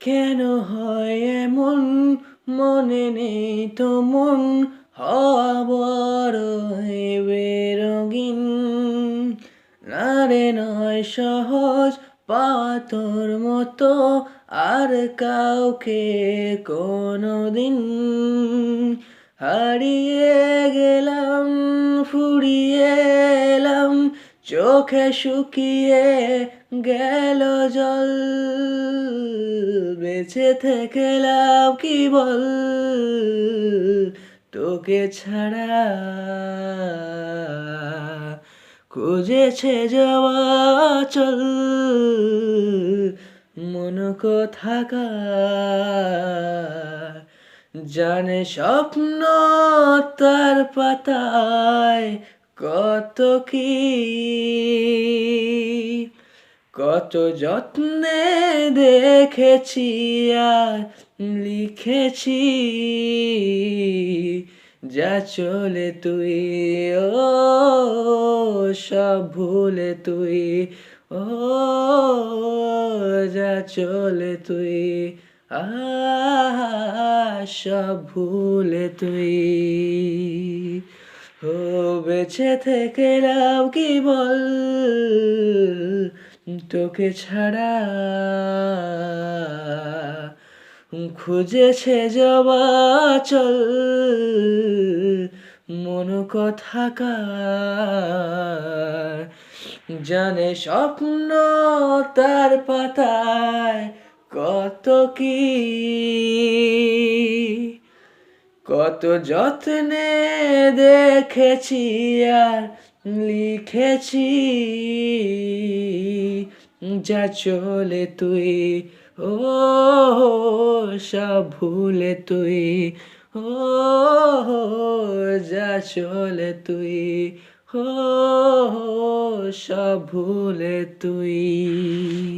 কেন হয় এমন, মনে নেই তো মন হওয়া বড়ই বেরঙিন। না রে নয় সহজ পাওয়া তোর মতো আর কাউকে কোনোদিন। হারিয়ে গেলাম, ফুরিয়ে এলাম, চোখে শুকিয়ে গেল জল। বেঁচে থেকে লাভ কি বল, তোকে ছাড়া খুঁজেছে যাওয়া চল। মন কোথাকার জানে স্বপ্ন তার পাতায় কত কি, কত যত্নে দেখেছি আর লিখেছি। যা চলে তুই, ও সব ভুলে তুই, ও যা চলে তুই, সব ভুলে তুই। ও বেঁচে থেকে লাভ কি বল, তোকে ছাড়া খুঁজেছে যাওয়া চল। মন কোথাকার জানে স্বপ্ন তার পাতায় কত কি, কত যত্নে দেখেছি আর লিখেছি। যা চলে তুই, ও সব ভুলে তুই, ও যা চলে তুই, ও সব ভুলে তুই।